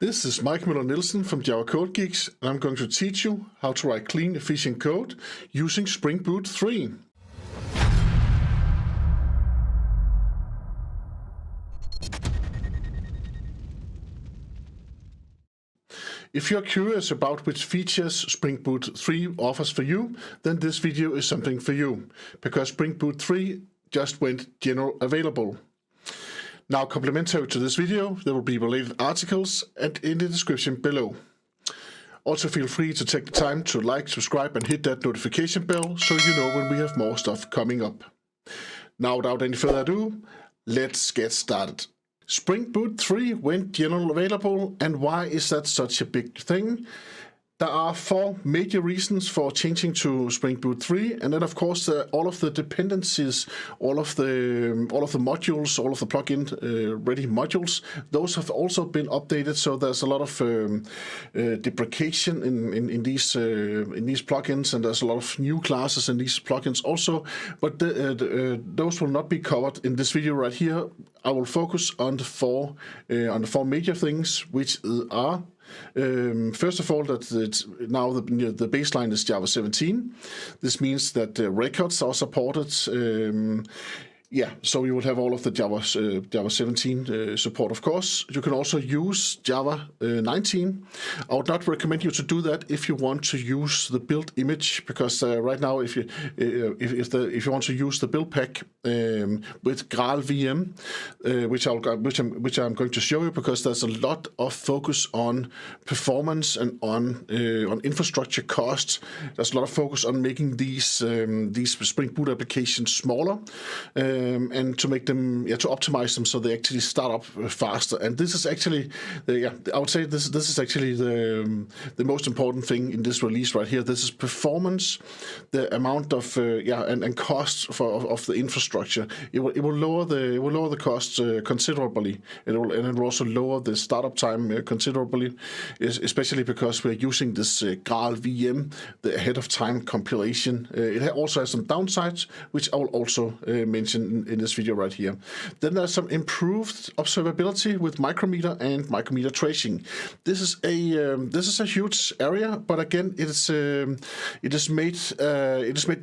This is Møller Nielsen from Java Code Geeks, and I'm going to teach you how to write clean, efficient code using Spring Boot 3. If you're curious about which features Spring Boot 3 offers for you, then this video is something for you, because Spring Boot 3 just went general available. Now, complementary to this video, there will be related articles and in the description below. Also, feel free to take the time to like, subscribe and hit that notification bell so you know when we have more stuff coming up. Now, without any further ado, let's get started. Spring Boot 3 went general available, and why is that such a big thing? There are 4 major reasons for changing to Spring Boot 3, and then of course all of the dependencies, all of the modules, all of the plugin ready modules, those have also been updated. So there's a lot of deprecation in these plugins, and there's a lot of new classes in these plugins also. But those will not be covered in this video right here. I will focus on the four major things, which are. First of all, that now the baseline is Java 17. This means that records are supported. So you will have all of the Java 17 support, of course. You can also use Java 19. I would not recommend you to do that if you want to use the build image, because right now, if you want to use the build pack with Graal VM, which I'm going to show you, because there's a lot of focus on performance and on infrastructure costs. There's a lot of focus on making these Spring Boot applications smaller. And to make them, to optimize them so they actually start up faster. And this is actually, I would say this is actually the most important thing in this release right here. This is performance, the amount of and cost of the infrastructure. It will lower the costs considerably. It will also lower the startup time considerably, especially because we're using this Graal VM, the ahead of time compilation. It also has some downsides, which I will also mention in this video right here. Then there's some improved observability with micrometer and micrometer tracing. This is a huge area, but again, it is made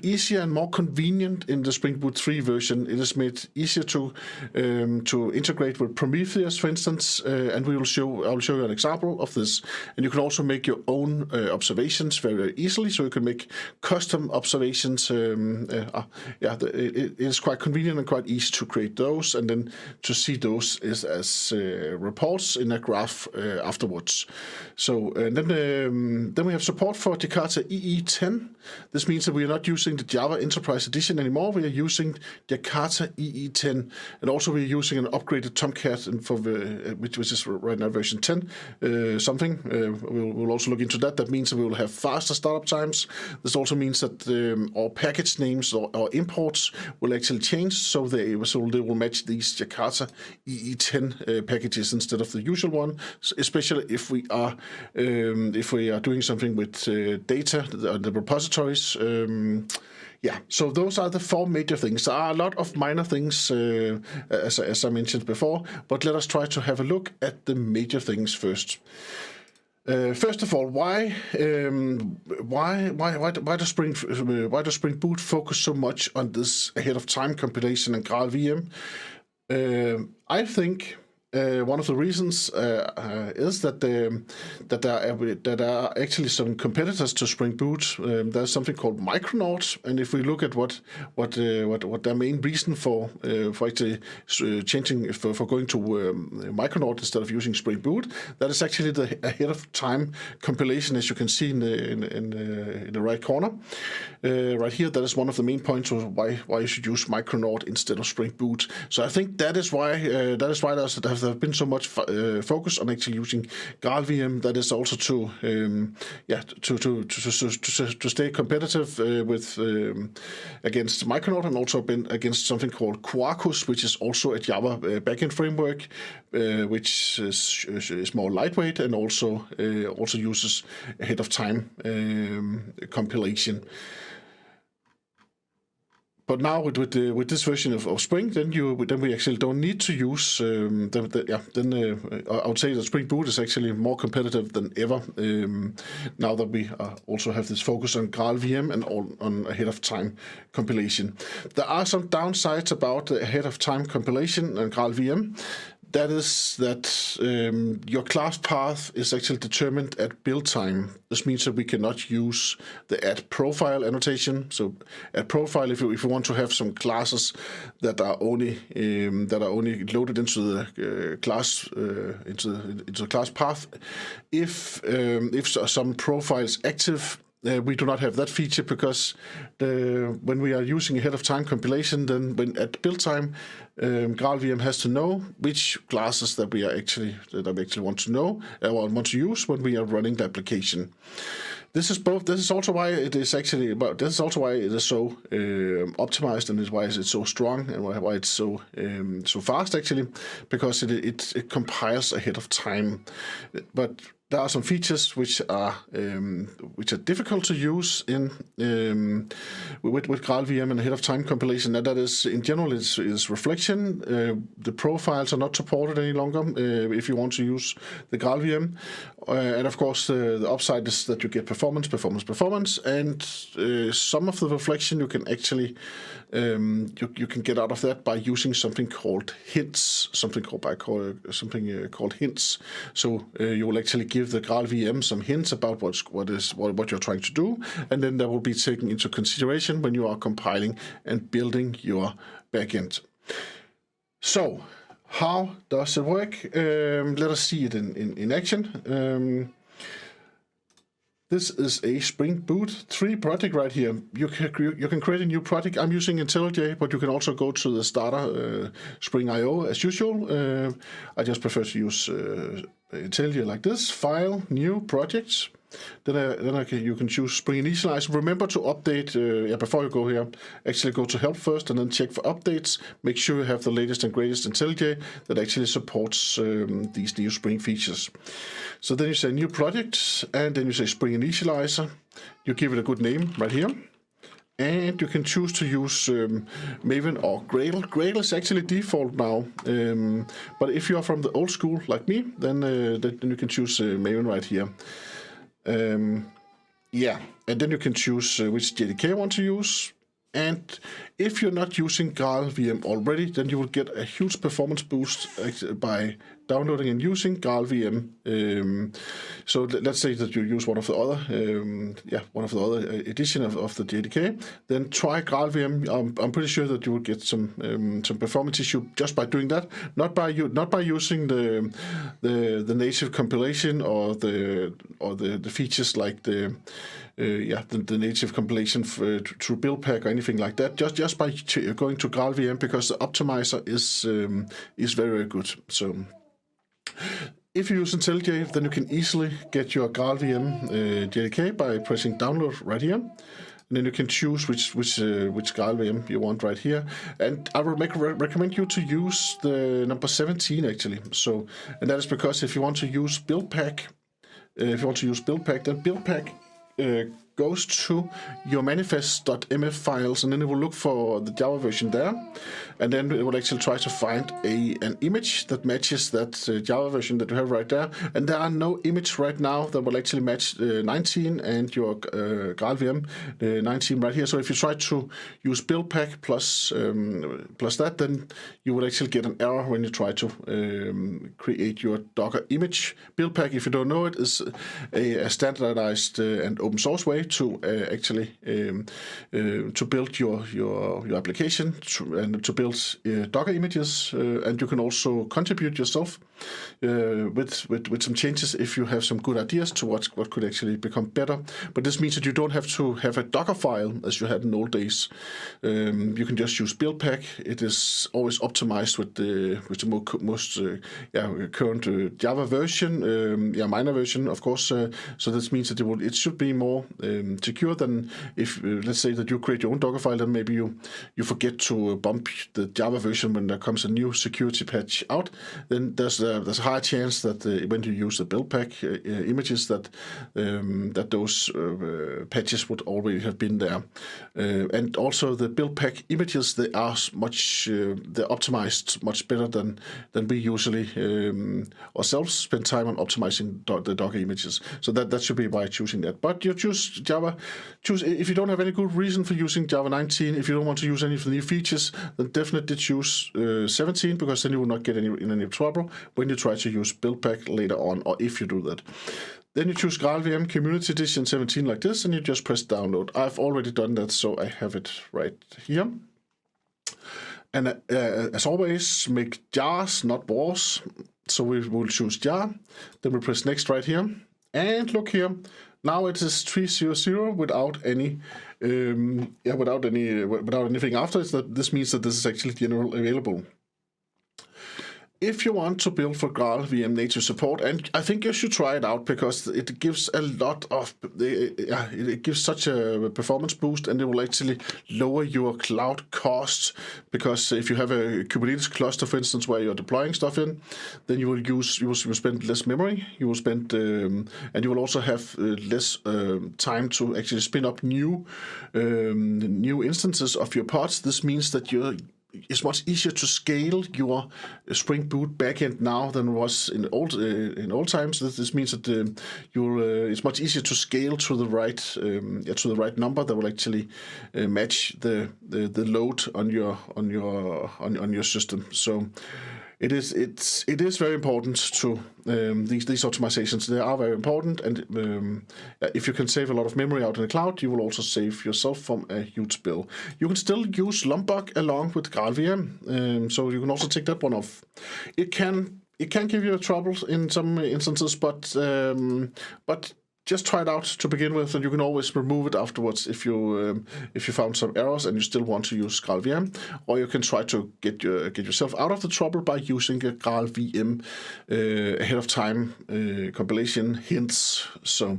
easier and more convenient in the Spring Boot 3 version. It is made easier to integrate with Prometheus, for instance, and I will show you an example of this. And you can also make your own observations very easily, so you can make custom observations. It is quite convenient and quite easy to create those, and then to see those as reports in a graph afterwards. So then we have support for Jakarta EE10. This means that we are not using the Java Enterprise Edition anymore. We are using Jakarta EE10, and also we are using an upgraded Tomcat, and which is right now version 10 something. We'll also look into that. That means that we will have faster startup times. This also means that our package names or imports will actually change, so they will match these Jakarta EE10 packages instead of the usual one, especially if we are doing something with data, the repositories. So those are the 4 major things. There are a lot of minor things, as I mentioned before, but let us try to have a look at the major things first. First of all, why does Spring Boot focus so much on this ahead of time compilation and Graal VM? I think one of the reasons is that there are actually some competitors to Spring Boot. There's something called Micronaut, and if we look at what their main reason for actually changing for going to Micronaut instead of using Spring Boot, that is actually the ahead of time compilation, as you can see in the right corner right here. That is one of the main points of why you should use Micronaut instead of Spring Boot. So I think that is why there have been so much focus on actually using Graal VM. That is also to stay competitive with against Micronaut, and also been against something called Quarkus, which is also a Java backend framework, which is more lightweight and also uses ahead of time compilation. But now with this version of Spring, then we actually don't need to use I would say that Spring Boot is actually more competitive than ever. Now that we also have this focus on GraalVM and on ahead of time compilation. There are some downsides about the ahead of time compilation and GraalVM. That is that your class path is actually determined at build time. This means that we cannot use the add profile annotation. So add profile, if you want to have some classes that are only loaded into the class into the class path, if some profile is active. We do not have that feature because when we are using ahead of time compilation, then when at build time, GraalVM has to know which classes that we actually want to know or want to use when we are running the application. This is also why it is so optimized, and is why it's so strong, and why it's so fast actually, because it compiles ahead of time. But there are some features which are difficult to use with GraalVM and ahead of time compilation. And that is in general is reflection. The profiles are not supported any longer if you want to use the GraalVM. And of course the upside is that you get performance, and some of the reflection you can actually you can get out of that by using something called hints, something called hints. So you will actually give the GraalVM some hints about what you're trying to do, and then that will be taken into consideration when you are compiling and building your backend. So how does it work? Let us see it in action. This is a Spring Boot 3 project right here. You can create a new project. I'm using IntelliJ, but you can also go to the starter Spring.io as usual. I just prefer to use IntelliJ like this. File, new projects. Then you can choose Spring Initialize. Remember to update before you go here. Actually go to help first and then check for updates. Make sure you have the latest and greatest IntelliJ that actually supports these new Spring features. So then you say new project, and then you say Spring Initializer. You give it a good name right here. And you can choose to use Maven or Gradle. Gradle is actually default now, but if you are from the old school like me, then you can choose Maven right here. And then you can choose which JDK you want to use. And if you're not using GraalVM already, then you will get a huge performance boost by downloading and using GraalVM. So let's say that you use one of the other edition of the JDK. Then try GraalVM. I'm pretty sure that you will get some performance issue just by doing that. Not by using the native compilation or the features like the native compilation through BuildPack or anything like that. Just by going to GraalVM, because the optimizer is very, very good. So if you use IntelliJ, then you can easily get your GraalVM JDK by pressing download right here. And then you can choose which GraalVM you want right here. And I would recommend you to use the number 17 actually. So, and that is because if you want to use BuildPack, then BuildPack goes to your manifest.mf files, and then it will look for the Java version there, and then it will actually try to find an image that matches that Java version that you have right there. And there are no image right now that will actually match 19 and your GraalVM 19 right here. So if you try to use BuildPack plus that, then you will actually get an error when you try to create your Docker image. BuildPack, if you don't know it, is a standardized and open source way to actually to build your application and to build Docker images, and you can also contribute yourself with some changes if you have some good ideas to what could actually become better. But this means that you don't have to have a Docker file as you had in old days. You can just use BuildPack. It is always optimized with the most current Java version, minor version, of course. So this means that it should be more secure, then if let's say that you create your own Docker file, then maybe you forget to bump the Java version when there comes a new security patch out, then there's a high chance that when you use the build pack images that those patches would already have been there. And also the build pack images, they are they're optimized much better than we usually ourselves spend time on optimizing the Docker images. So that should be by choosing that. But you choose if you don't have any good reason for using Java 19, if you don't want to use any of the new features, then definitely choose 17, because then you will not get in any trouble when you try to use build pack later on, or if you do that. Then you choose GraalVM Community Edition 17 like this, and you just press download. I've already done that, so I have it right here. And as always, make jars, not wars. So we will choose jar. Then we press next right here. And look here. Now it is 300 without anything after it. This means that this is actually generally available. If you want to build for GraalVM native support, and I think you should try it out, because it gives a lot of, it gives such a performance boost, and it will actually lower your cloud costs, because if you have a Kubernetes cluster, for instance, where you're deploying stuff in, then you will spend less memory, you will spend, and you will also have less time to actually spin up new instances of your pods. This means that it's much easier to scale your Spring Boot backend now than it was in old times. This means that it's much easier to scale to the right number that will actually match the load on your system. So it is very important to these optimizations. They are very important, and if you can save a lot of memory out in the cloud, you will also save yourself from a huge bill. You can still use Lombok along with GraalVM, so you can also take that one off. It can give you trouble in some instances, but just try it out to begin with, and you can always remove it afterwards if you found some errors and you still want to use GraalVM, or you can try to get yourself out of the trouble by using a GraalVM ahead of time compilation hints. So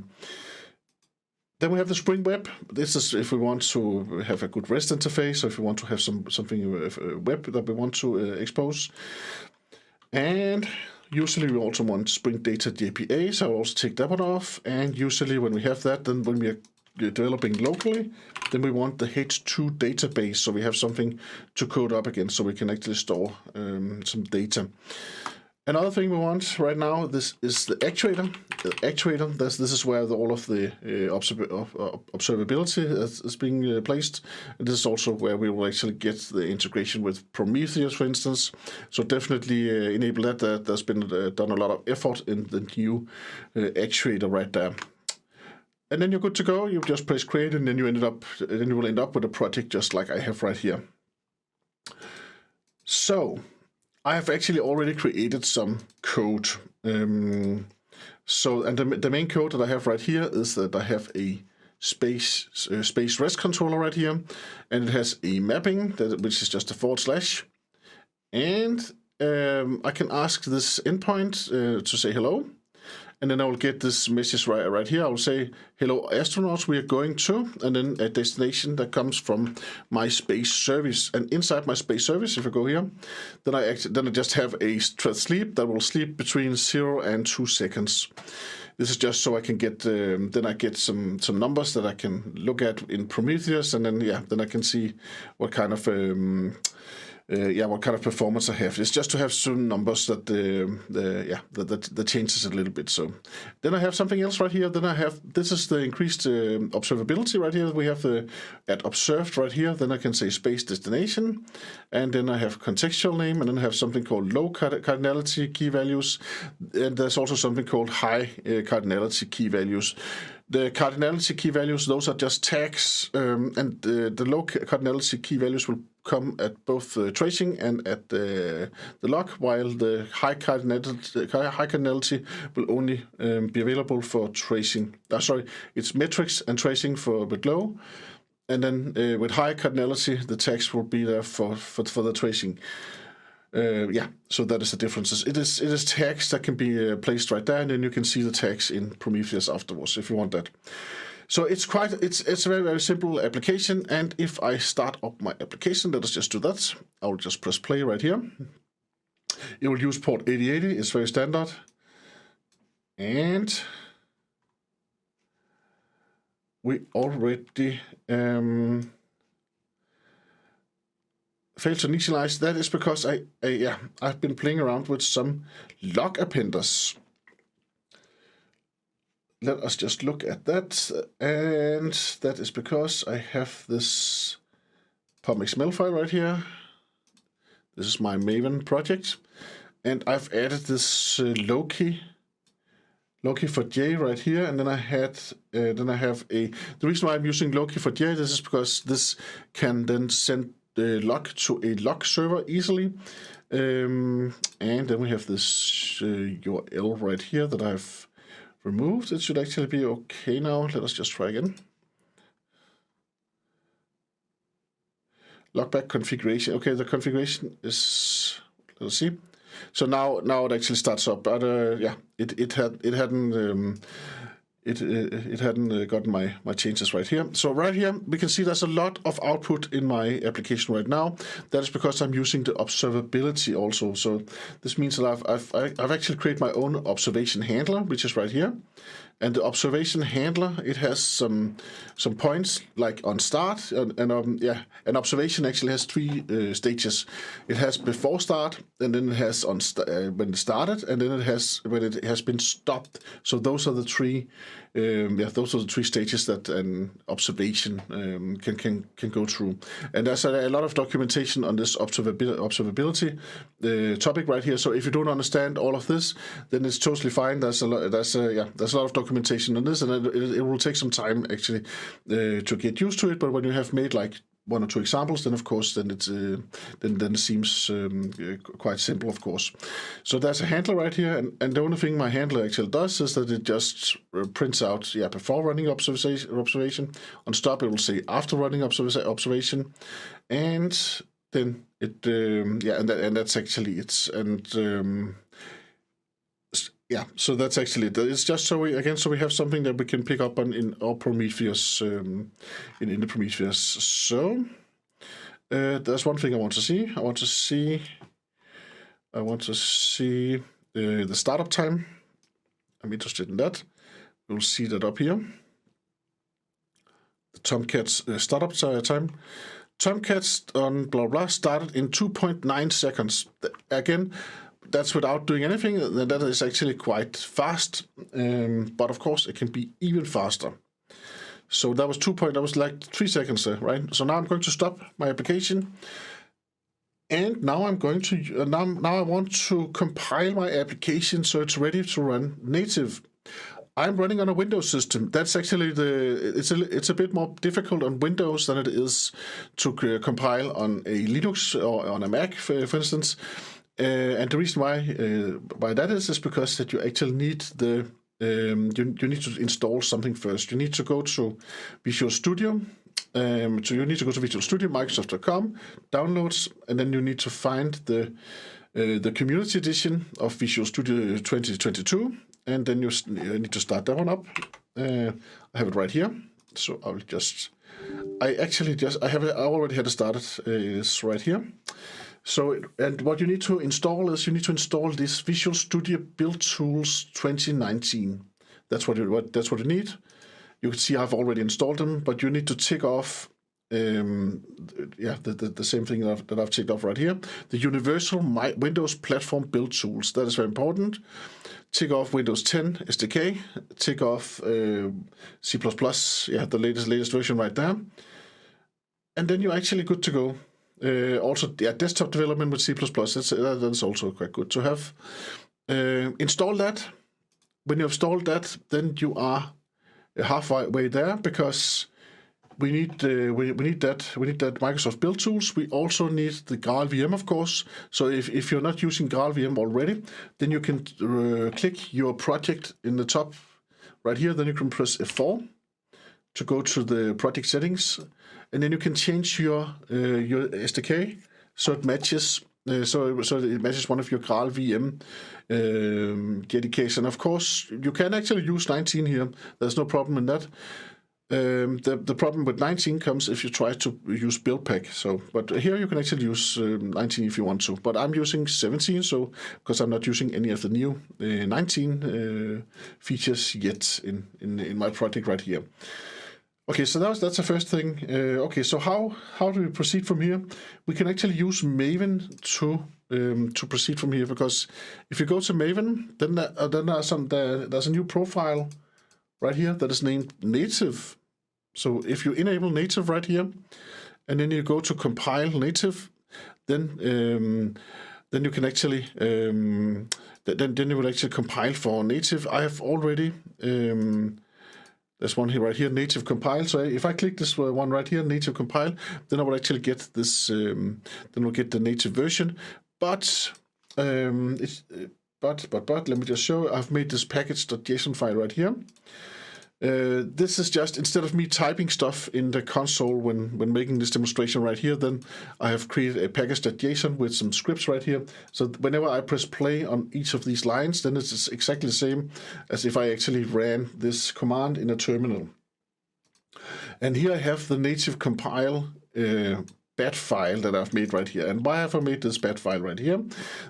then we have the Spring Web. This is if we want to have a good REST interface, or if we want to have something web that we want to expose. And usually we also want Spring Data JPA, so I'll also take that one off. And usually when we have that, then when we are developing locally, then we want the H2 database, so we have something to code up against, so we can actually store some data. Another thing we want right now, this is the actuator. This is where all of the observability is being placed. And this is also where we will actually get the integration with Prometheus, for instance. So definitely enable that. There's been done a lot of effort in the new actuator right there. And then you're good to go. You just press create, and then you will end up with a project just like I have right here. So I have actually already created some code. And the main code that I have right here is that I have a space REST controller right here, and it has a mapping which is just a /, and I can ask this endpoint to say hello. And then I will get this message right here. I will say, hello astronauts, we are going to, and then a destination that comes from my space service. And inside my space service, if I go here, then I just have a thread sleep that will sleep between 0 and 2 seconds. This is just so I can get, then I get some numbers that I can look at in Prometheus, and then I can see what kind of what kind of performance I have. It's just to have some numbers that that changes a little bit. So then I have something else right here. Then I have, this is the increased observability right here. We have the at observed right here. Then I can say space destination, and then I have contextual name, and then I have something called low cardinality key values, and there's also something called high cardinality key values. The cardinality key values, those are just tags, and the low cardinality key values will come at both tracing and at the log, while the high cardinality will only be available for tracing. It's metrics and tracing with low, and then with high cardinality, the tags will be there for the tracing. So that is the differences. It is tags that can be placed right there, and then you can see the tags in Prometheus afterwards if you want that. So it's a very, very simple application. And if I start up my application, let us just do that. I will just press play right here. It will use port 8080. It's very standard. And we already failed to initialize. That is because I've been playing around with some log appenders. Let us just look at that, and that is because I have this pub.xml file right here. This is my Maven project, and I've added this Loki for J right here, and then I have the reason why I'm using Loki for J. This is because this can then send the log to a log server easily, and then we have this URL right here that I've removed. It should actually be okay now. Let us just try again. Logback configuration. Okay, the configuration is. Let's see. So now it actually starts up. But it hadn't gotten my changes right here. So right here we can see there's a lot of output in my application right now. That is because I'm using the observability also. So this means that I've actually created my own observation handler, which is right here. And the observation handler, it has some points like on start, and an observation actually has three stages. It has before start, and then it has when it started, and then it has when it has been stopped. So those are the three stages that an observation can go through. And there's a lot of documentation on this observability topic right here. So if you don't understand all of this, then it's totally fine. There's a lot of documentation on this, and it will take some time actually to get used to it. But when you have made like one or two examples, then of course then it seems quite simple, of course. So there's a handler right here, and the only thing my handler actually does is that it just prints out before running observation. On stop it will say after running observation, and then it and that's actually it. And so that's actually it. It's just so we have something that we can pick up on in our Prometheus, in the Prometheus. So there's one thing I want to see. I want to see the startup time. I'm interested in that. We'll see that up here. The Tomcat's startup time. Tomcat's on blah blah started in 2.9 seconds. Again, that's without doing anything. That is actually quite fast, but of course it can be even faster. So that was like 3 seconds there, right? So now I'm going to stop my application, and now I'm going to now I want to compile my application so it's ready to run native. I'm running on a Windows system. That's actually it's a bit more difficult on Windows than it is to compile on a Linux or on a Mac, for instance. And the reason why that is because that you actually need you need to install something first. You need to go to Visual Studio. So you need to go to Visual Studio, Microsoft.com, downloads, and then you need to find the Community Edition of Visual Studio 2022, and then you need to start that one up. I have it right here. So I already had it started. It's right here. So, and what you need to install is this Visual Studio Build Tools 2019. That's what you need. You can see I've already installed them, but you need to tick off the same thing that I've ticked off right here. The Universal Windows Platform Build Tools. That is very important. Tick off Windows 10 SDK. Tick off C++. The latest version right there. And then you're actually good to go. Also, desktop development with C++, that's also quite good to have. Install that. When you have installed that, then you are halfway there, because we need that Microsoft Build Tools. We also need the GraalVM, of course. So if you're not using GraalVM already, then you can click your project in the top right here. Then you can press F4 to go to the project settings. And then you can change your SDK so it matches so it matches one of your GraalVM JDKs. And of course, you can actually use 19 here. There's no problem in that. The problem with 19 comes if you try to use build pack. But here you can actually use 19 if you want to. But I'm using 17, so because I'm not using any of the new 19 features yet in my project right here. Okay, so that's the first thing. Okay, so how do we proceed from here? We can actually use Maven to proceed from here, because if you go to Maven, then there's a new profile right here that is named native. So if you enable native right here, and then you go to compile native, then you can actually then you will actually compile for native. I have already there's one here right here, native compile. So if I click this one right here, native compile, then I will actually get this. Then we'll get the native version. But let me just show. I've made this package.json file right here. This is just, instead of me typing stuff in the console when making this demonstration right here, then I have created a package.json with some scripts right here. So whenever I press play on each of these lines, then it's exactly the same as if I actually ran this command in a terminal. And here I have the native compile bat file that I've made right here. And why have I made this bat file right here?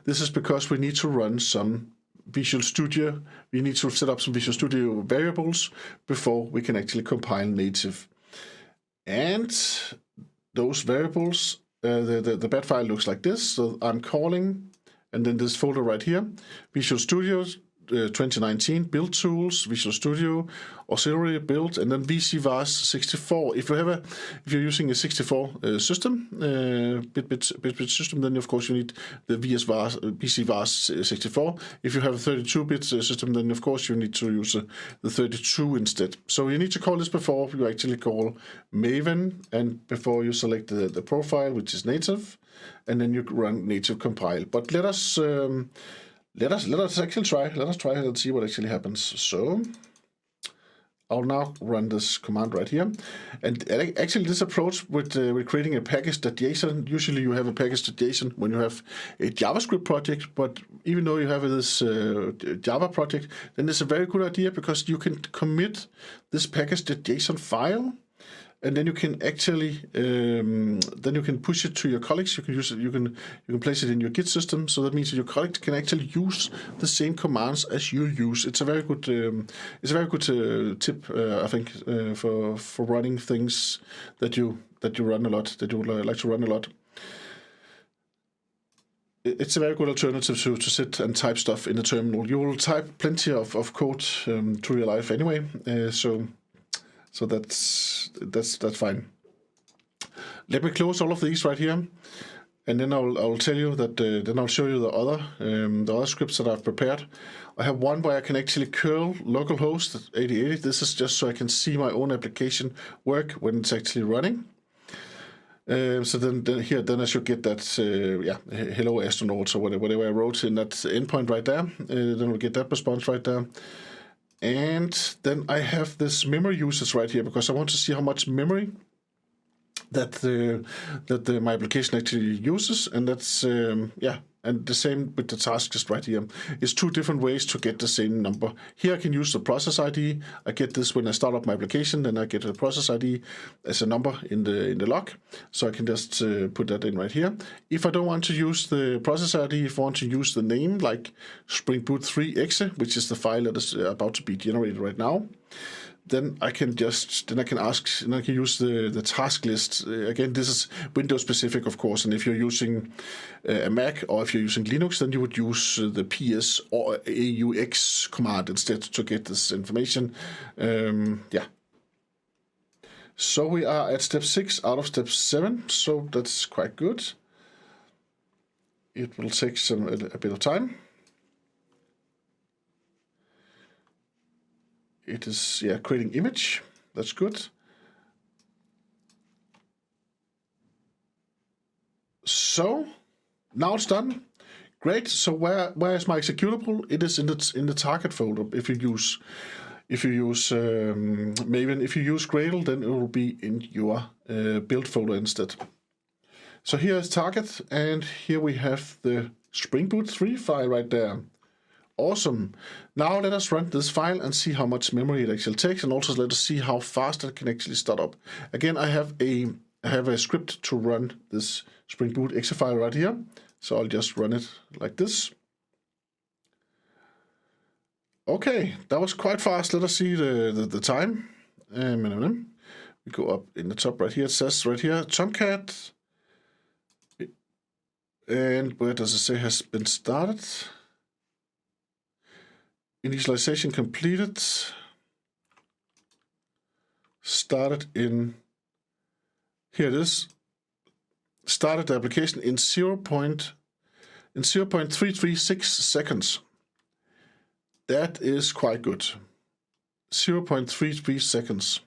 This is because we need to run some Visual Studio. We need to set up some Visual Studio variables before we can actually compile native. And those variables, the bat file looks like this. So I'm calling, and then this folder right here, Visual Studio 2019 build tools, Visual Studio auxiliary build, and then VCVAS 64. If you're using a 64 system, bit system, then of course you need the VCVAS 64. If you have a 32-bit system, then of course you need to use the 32 instead. So you need to call this before you actually call Maven, and before you select the profile, which is native, and then you run native compile. But let us actually try. Let us try it and see what actually happens. So I'll now run this command right here. And actually this approach with creating a package.json, usually you have a package.json when you have a JavaScript project, but even though you have this Java project, then it's a very good idea, because you can commit this package.json file, and then you can actually push it to your colleagues. You can use it. You can place it in your Git system. So that means that your colleagues can actually use the same commands as you use. It's a very good tip, I think, for running things that you run a lot, that you would like to run a lot. It's a very good alternative to sit and type stuff in the terminal. You will type plenty of code through your life anyway. So that's fine. Let me close all of these right here, and then I'll tell you that. Then I'll show you the other scripts that I've prepared. I have one where I can actually curl localhost 8080. This is just so I can see my own application work when it's actually running. So then I should get that hello astronaut, or whatever I wrote in that endpoint right there. Then we'll get that response right there. And then I have this memory usage right here, because I want to see how much memory that my application actually uses, and that's and the same with the task list right here. It's two different ways to get the same number. Here I can use the process ID. I get this when I start up my application, then I get the process ID as a number in the log. So I can just put that in right here. If I don't want to use the process ID, if I want to use the name like Spring Boot 3 exe, which is the file that is about to be generated right now, then I can use the task list. Again, this is Windows specific, of course, and if you're using a Mac or if you're using Linux, then you would use the PS or AUX command instead to get this information. So we are at step 6 out of step 7, so that's quite good. It will take a bit of time. It is, creating image. That's good. So now it's done. Great. So where is my executable? It is in the target folder. If you use Maven, if you use Gradle, then it will be in your build folder instead. So here is target, and here we have the Spring Boot 3 file right there. Awesome. Now let us run this file and see how much memory it actually takes, and also let us see how fast it can actually start up. Again, I have a script to run this Spring Boot exe file right here, so I'll just run it like this. Okay, that was quite fast. Let us see the time. We go up in the top right here. It says right here Tomcat, and where does it say has been started? Initialization completed. Started in, here it is. Started the application in 0.336 seconds. That is quite good. 0.33 seconds.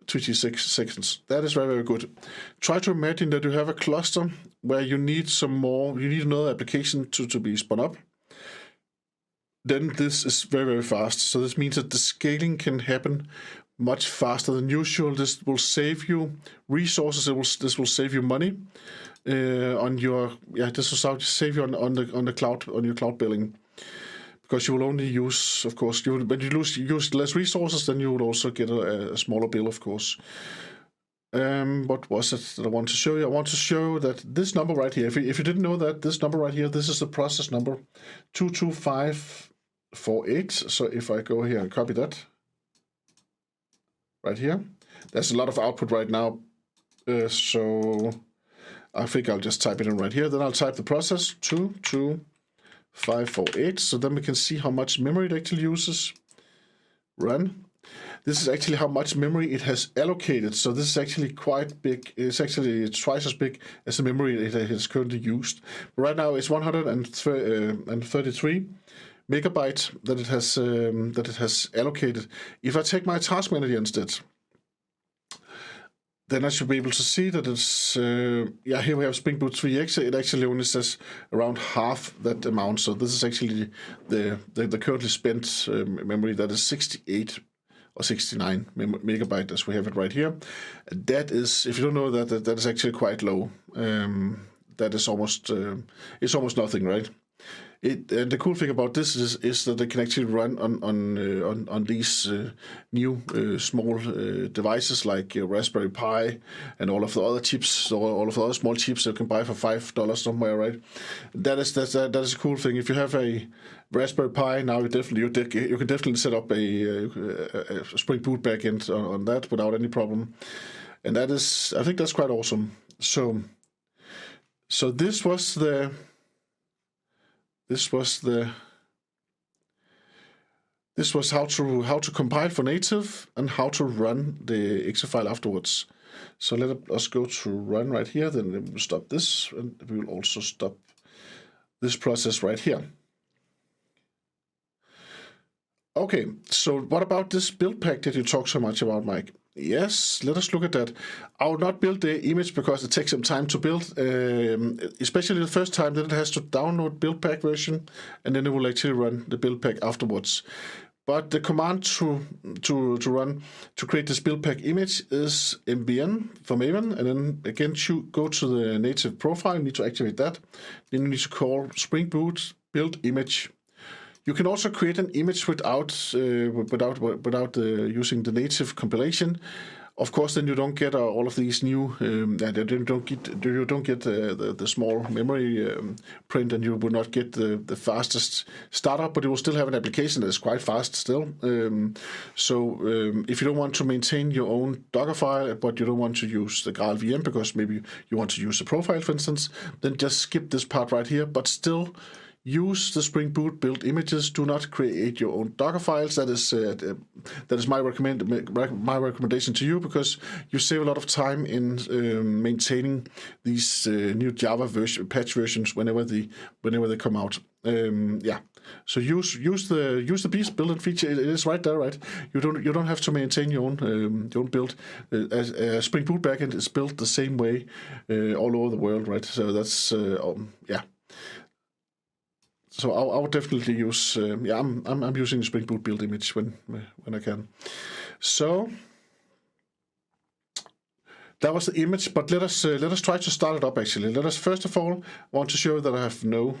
26 seconds. That is very, very good. Try to imagine that you have a cluster where you need another application to be spun up. Then this is very, very fast. So this means that the scaling can happen much faster than usual. This will save you resources. This will save you money on your This will save you on the cloud, on your cloud billing, because you will only use, of course, when you use less resources, then you will also get a smaller bill, of course. What was it that I want to show you? I want to show that this number right here, if you didn't know that, this number right here, this is the process number 22548. So if I go here and copy that right here, there's a lot of output right now. So I think I'll just type it in right here. Then I'll type the process 22548. So then we can see how much memory it actually uses. Run. This is actually how much memory it has allocated. So this is actually quite big. It's actually twice as big as the memory it has currently used. But right now it's 133 megabytes that it has allocated. If I take my task manager instead, then I should be able to see that it's, here we have Spring Boot 3x. It actually only says around half that amount. So this is actually the currently spent memory, that is 68 or 69 megabytes as we have it right here. That is, if you don't know that, that is actually quite low. That is almost, it's almost nothing, right? And the cool thing about this is that they can actually run on these new small devices like Raspberry Pi and all of the other chips, or all of the other small chips that you can buy for $5 somewhere, right? That is a cool thing. If you have a Raspberry Pi now, you can definitely set up a Spring Boot backend on that without any problem, and I think that's quite awesome. So this was how to compile for native and how to run the exe file afterwards. So let us go to run right here. Then we will stop this, and we will also stop this process right here. Okay, so what about this build pack that you talk so much about, Mike? Yes, let us look at that. I will not build the image because it takes some time to build, especially the first time. Then it has to download build pack version, and then it will actually run the build pack afterwards. But the command to create this build pack image is mbn for Maven, and then again go to the native profile. You need to activate that. Then you need to call Spring Boot build image. You can also create an image without using the native compilation. Of course, then you don't get all of these new. You don't get the small memory print, and you will not get the fastest startup. But you will still have an application that is quite fast still. If you don't want to maintain your own Docker file, but you don't want to use the Graal VM because maybe you want to use the profile, for instance, then just skip this part right here. But still, use the Spring Boot build images. Do not create your own Docker files. That is my recommendation to you, because you save a lot of time in maintaining these new Java patch versions whenever they come out. So use the beast build feature. It is right there, right? You don't have to maintain your own build. Spring Boot backend is built the same way all over the world, right? So that's So I would definitely use. I'm using the Spring Boot build image when I can. So that was the image. But let us try to start it up. Actually, let us first of all want to show that I have no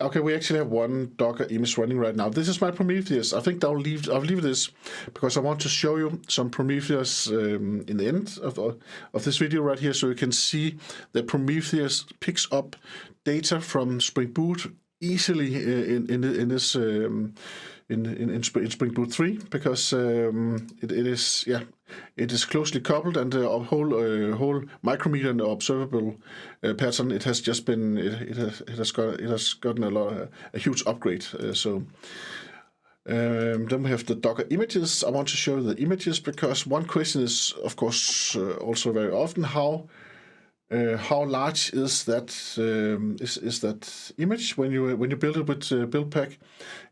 Okay, we actually have one Docker image running right now. This is my Prometheus. I think I'll leave this because I want to show you some Prometheus in the end of this video right here, so you can see that Prometheus picks up data from Spring Boot easily in Spring Boot 3 because it is closely coupled, and the whole micrometer and observable pattern, it has gotten a huge upgrade. Then we have the Docker images. I want to show the images because one question is, of course, also very often how large is that image when you build it with build pack?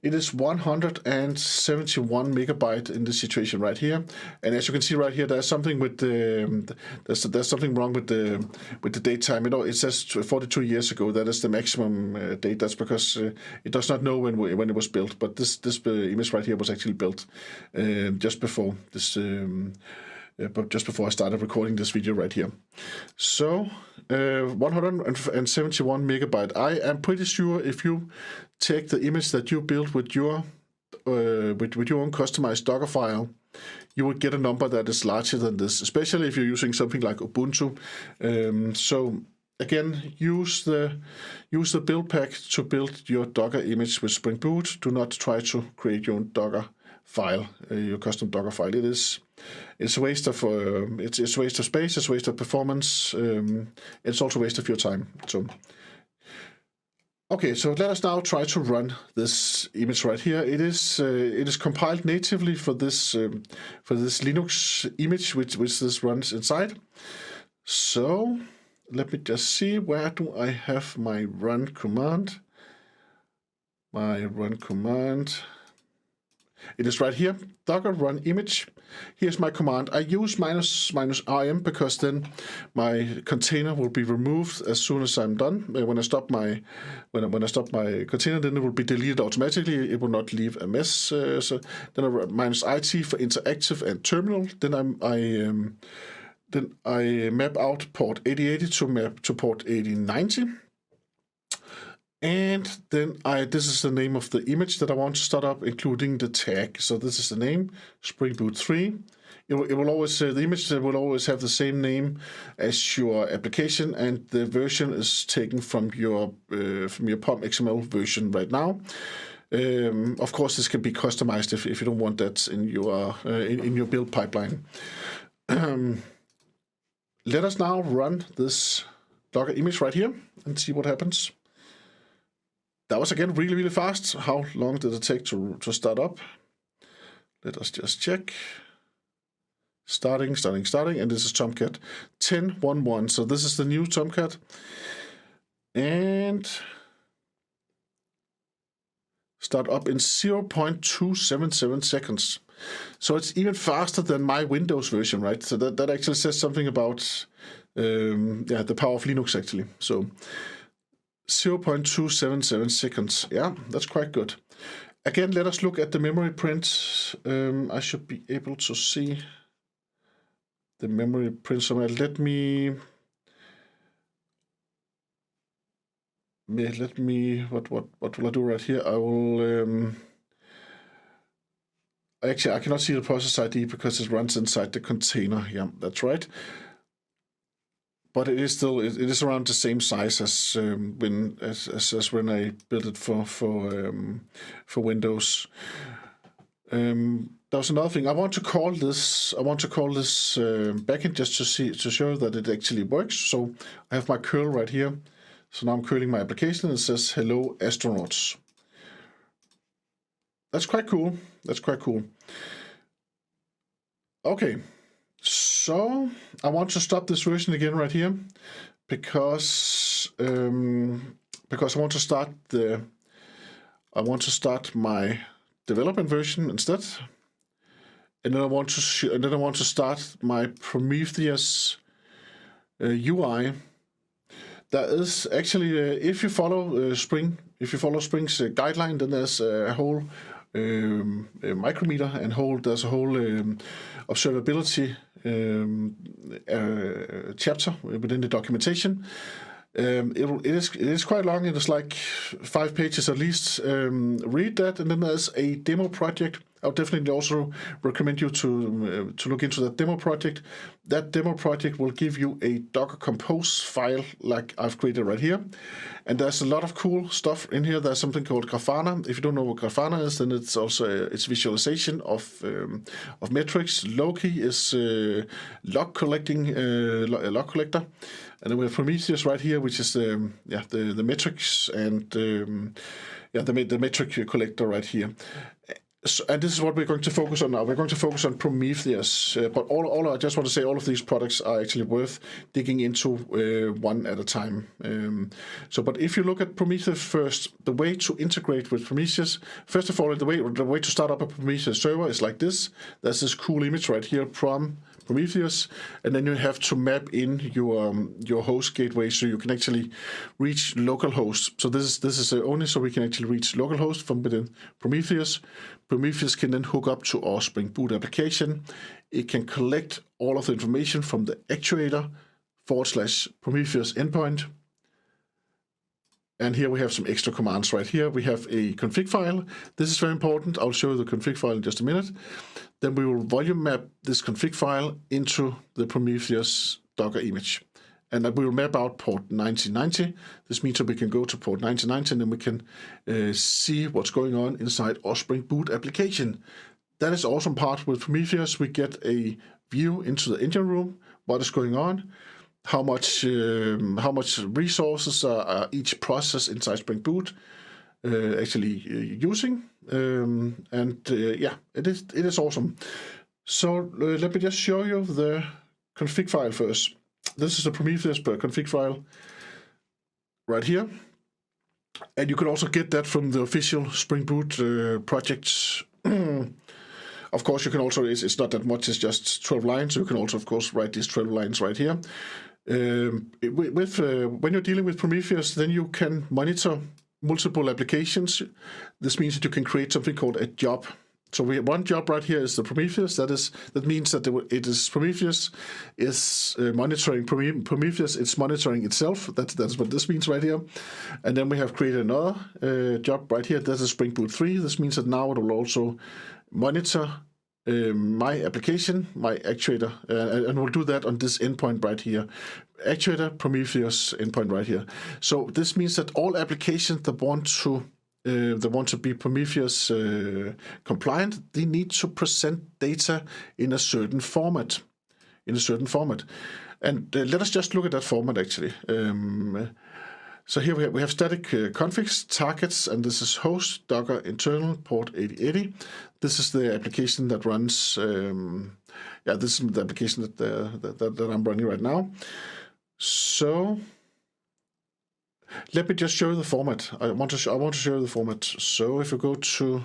It is 171 megabyte in this situation right here, and as you can see right here, there's something with there's something wrong with the date time. It says 42 years ago. That is the maximum date. That's because it does not know when it was built. But this image right here was actually built just before this. But just before I started recording this video right here. So 171 megabyte. I am pretty sure if you take the image that you built with your own customized Docker file, you would get a number that is larger than this, especially if you're using something like Ubuntu. So again, use the build pack to build your Docker image with Spring Boot. Do not try to create your own Docker file, your custom Docker file. It's a waste of it's a waste of space. It's a waste of performance. It's also a waste of your time. So, okay, so let us now try to run this image right here. It is compiled natively for this Linux image, which this runs inside. So let me just see, where do I have my run command? It is right here, Docker run image. Here's my command. I use -rm because then my container will be removed as soon as I'm done. When I stop my container, then it will be deleted automatically. It will not leave a mess. So then I -it for interactive and terminal. Then I map out port 8080 to map to port 8090. And then this is the name of the image that I want to start up, including the tag. So this is the name, Spring Boot 3. It will always the image will always have the same name as your application, and the version is taken from your POM XML version right now. Of course, this can be customized if you don't want that in your build pipeline. Let us now run this Docker image right here and see what happens. That was again really, really fast. How long did it take to start up? Let us just check. Starting, and this is Tomcat 10.1.1. So this is the new Tomcat. And start up in 0.277 seconds. So it's even faster than my Windows version, right? So that actually says something about the power of Linux actually. So 0.277 seconds. Yeah, that's quite good. Again, let us look at the memory print. I should be able to see the memory print somewhere. Let me. What will I do right here? I will. Actually, I cannot see the process ID because it runs inside the container. Yeah, that's right. But it is still it is around the same size as when I built it for Windows. There was another thing I want to call this. Backend just to show that it actually works. So I have my curl right here. So now I'm curling my application and it says "Hello astronauts." That's quite cool. Okay. So I want to stop this version again right here because I want to start my development version instead, and then I want to start my Prometheus UI. There is actually if you follow Spring's guideline, then there's a whole micrometer and there's a whole observability chapter within the documentation, It is quite long. It is like 5 pages at least. Read that, and then there's a demo project. I would definitely also recommend you to look into that demo project. That demo project will give you a Docker Compose file like I've created right here. And there's a lot of cool stuff in here. There's something called Grafana. If you don't know what Grafana is, then it's also it's visualization of metrics. Loki is log collector. And then we have Prometheus right here, which is the metrics and the metric collector right here. So, and this is what we're going to focus on now. We're going to focus on Prometheus, but all I just want to say, all of these products are actually worth digging into one at a time. But if you look at Prometheus first, the way to integrate with Prometheus, first of all, the way to start up a Prometheus server is like this. There's this cool image right here from Prometheus, and then you have to map in your host gateway so you can actually reach localhost. So this is only so we can actually reach localhost from within Prometheus. Prometheus can then hook up to our Spring Boot application. It can collect all of the information from the actuator /Prometheus endpoint. And here we have some extra commands right here. We have a config file. This is very important. I'll show you the config file in just a minute. Then we will volume map this config file into the Prometheus Docker image. And we will map out port 9090. This means that we can go to port 9090 and then we can see what's going on inside our Spring Boot application. That is awesome part with Prometheus. We get a view into the engine room, what is going on, how much resources are each process inside Spring Boot actually using, it is awesome. So let me just show you the config file first. This is the Prometheus config file right here, and you can also get that from the official Spring Boot projects. Of course, you can also, it's not that much, it's just 12 lines. You can also, of course, write these 12 lines right here. When you're dealing with Prometheus, then you can monitor multiple applications. This means that you can create something called a job. So we have one job right here is the Prometheus. That means that Prometheus is monitoring Prometheus. It's monitoring itself. That's what this means right here. And then we have created another job right here. That is Spring Boot 3. This means that now it will also monitor my application, my actuator, and we'll do that on this endpoint right here. Actuator Prometheus endpoint right here. So this means that all applications that want to be Prometheus compliant, they need to present data in a certain format. And let us just look at that format actually. So here we have static configs, targets, and this is host, Docker, internal, port 8080. This is the application that runs, this is the application that I'm running right now. So let me just show you the format. I want to show you the format. So if you go to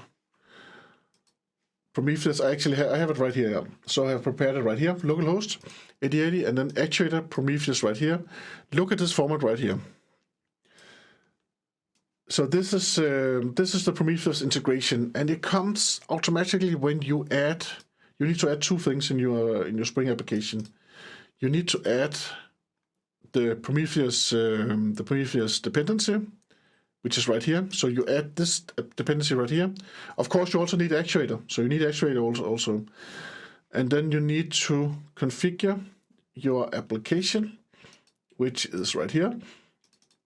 Prometheus, I have it right here. So I have prepared it right here, localhost 8080, and then actuator Prometheus right here. Look at this format right here. So this is the Prometheus integration, and it comes automatically when you add. You need to add two things in your Spring application. You need to add the Prometheus dependency, which is right here. So you add this dependency right here. Of course, you also need actuator. So you need actuator also, and then you need to configure your application, which is right here.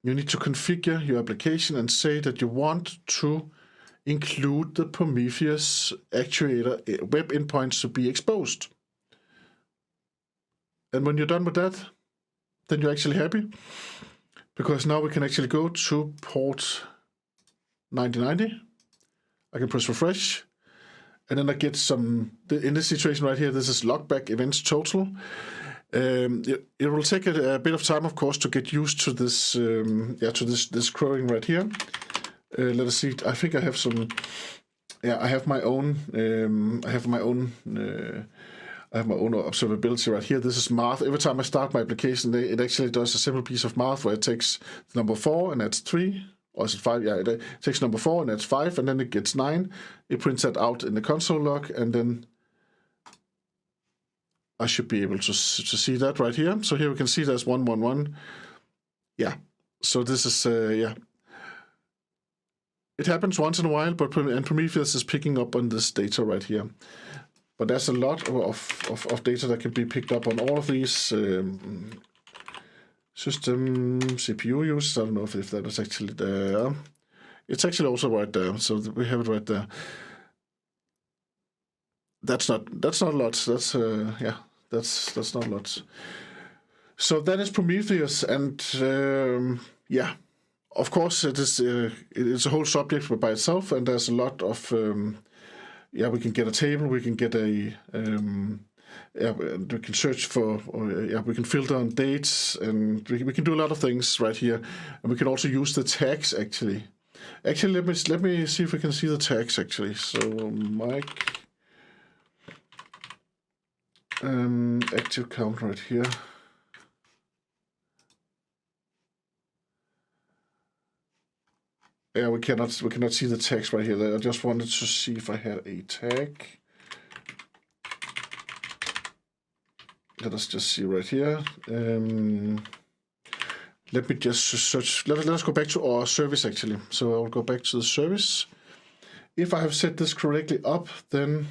You need to configure your application and say that you want to include the Prometheus actuator web endpoints to be exposed. And when you're done with that, then you're actually happy, because now we can actually go to port 9090. I can press refresh, and then I get some, in this situation right here, this is logback events total. It will take a bit of time, of course, to get used to this, this crowing right here. Let us see. I think I have some. Yeah, I have my own. I have my own observability right here. This is math. Every time I start my application, it actually does a simple piece of math where it takes number 4 and that's 3. Or is it 5? Yeah, it takes number 4 and that's 5, and then it gets 9. It prints that out in the console log, and then I should be able to see that right here. So here we can see there's 111. Yeah, So this is, yeah. It happens once in a while, but Prometheus is picking up on this data right here. But there's a lot of data that can be picked up on all of these system CPU use. I don't know if that is actually there. It's actually also right there, so we have it right there. That's not a lot. That's yeah, that's not a lot. So that is Prometheus, and yeah, of course it's a whole subject by itself, and there's a lot of yeah. We can get a table, we can get a yeah, we can search for, yeah, we can filter on dates, and we can do a lot of things right here, and we can also use the tags actually. Actually, let me see if we can see the tags actually. So Mike. Active count right here. Yeah, we cannot see the tags right here. I just wanted to see if I had a tag. Let us just see right here. Let me just search. Let us go back to our service actually. So I'll go back to the service. If I have set this correctly up, then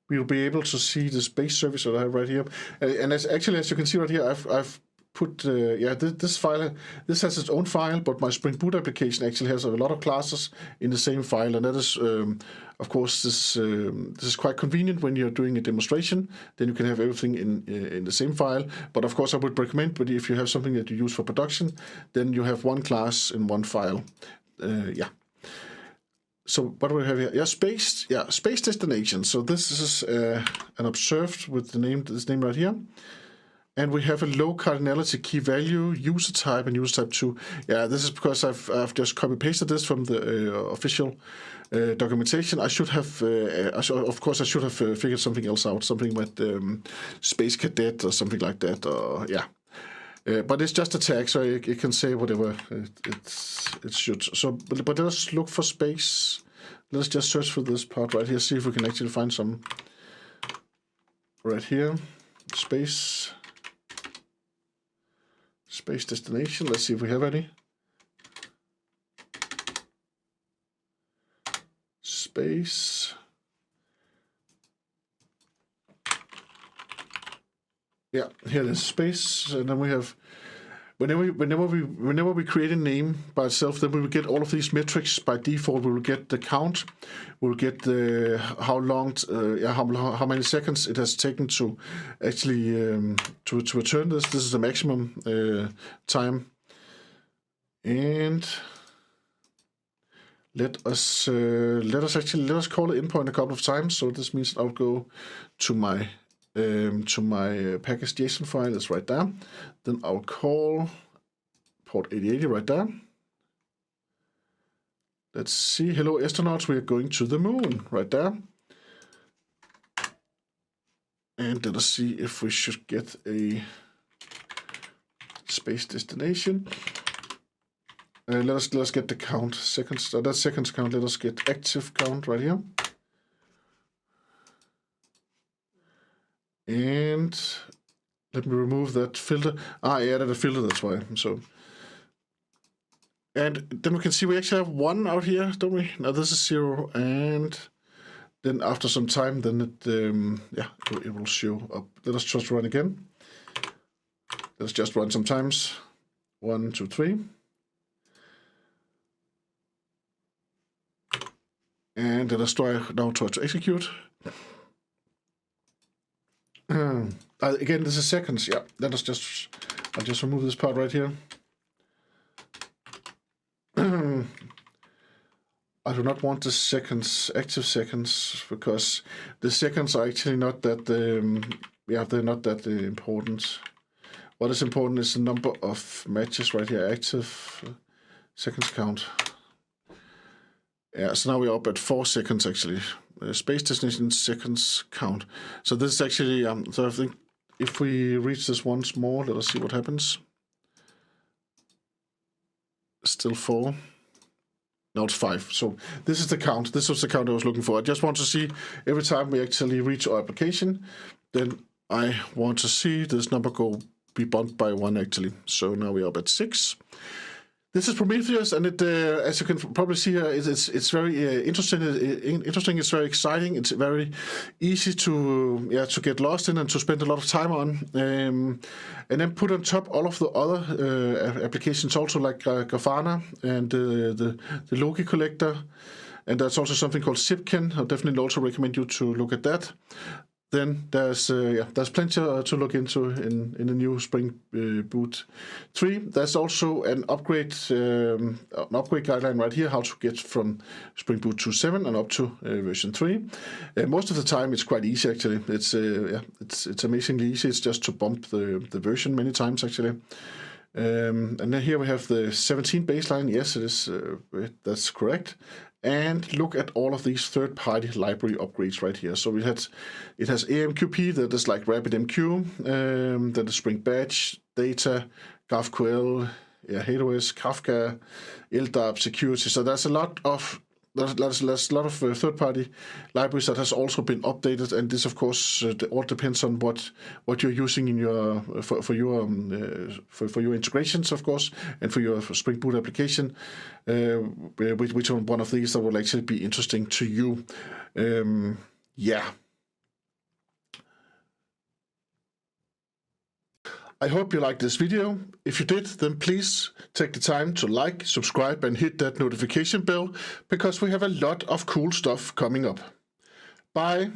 we'll be able to see this base service that I have right here. And as you can see right here, I've put, yeah, this file, this has its own file, but my Spring Boot application actually has a lot of classes in the same file. And that is, of course, this is quite convenient when you're doing a demonstration. Then you can have everything in the same file. But of course, I would recommend, but if you have something that you use for production, then you have one class in one file. Yeah. So what do we have here? Yeah, space destination. So this is an observed with this name right here. And we have a low cardinality key value, user type, and user type 2. Yeah, this is because I've just copy pasted this from the official documentation. I should have, of course, I should have figured something else out, something with space cadet or something like that. Or yeah. But it's just a tag, so it can say whatever it should. So, but let us look for space. Let us just search for this part right here, see if we can actually find some right here. Space destination. Let's see if we have any. Space. Yeah, here it is, space, and then we have, whenever we create a name by itself, then we will get all of these metrics by default. We will get the count, we'll get the how long, how many seconds it has taken to actually to return this. This is the maximum time, and let us call the endpoint a couple of times. So this means I'll go to my package JSON file is right there. Then I'll call port 8080 right there. Let's see. Hello astronauts, we are going to the moon right there. And let us see if we should get a space destination. Let us get the count seconds. That's seconds count. Let us get active count right here. And let me remove that filter. I added a filter, that's why. So, and then we can see we actually have 1 out here, don't we? Now this is 0, and then after some time, then it will show up. Let us just run again. Let's just run sometimes. 1, 2, 3. And let us try to execute. Again, this is seconds. Yeah, I'll just remove this part right here. I do not want the seconds, active seconds, because the seconds are actually not that, they're not that important. What is important is the number of matches right here, active seconds count. Yeah, so now we're up at 4 seconds actually. Space destination seconds count. So this is actually, so I think if we reach this once more, let us see what happens. Still 4. Now it's 5. So this is the count. This was the count I was looking for. I just want to see every time we actually reach our application, then I want to see this number be bumped by 1 actually. So now we're up at 6. This is Prometheus, and it, as you can probably see here, it's very interesting. It's very exciting. It's very easy to get lost in and to spend a lot of time on. And then put on top all of the other applications, also like Grafana and the Logi collector. And there's also something called Zipkin. I'll definitely also recommend you to look at that. Then there's plenty to look into in the new Spring Boot 3. There's also an upgrade guideline right here, how to get from Spring Boot 2.7 and up to version 3. Most of the time it's quite easy actually. It's amazingly easy. It's just to bump the version many times actually. And then here we have the 17 baseline. Yes, it is. That's correct. And look at all of these third-party library upgrades right here. So it has AMQP, that is like RabbitMQ, that is Spring Batch, Data, GraphQL, HateOS, Kafka, LDAP, Security. So there's a lot of third-party libraries that has also been updated, and this, of course, all depends on what you're using in your for your integrations, of course, and for your Spring Boot application. Which one of these that will actually be interesting to you? I hope you liked this video. If you did, then please take the time to like, subscribe, and hit that notification bell, because we have a lot of cool stuff coming up. Bye.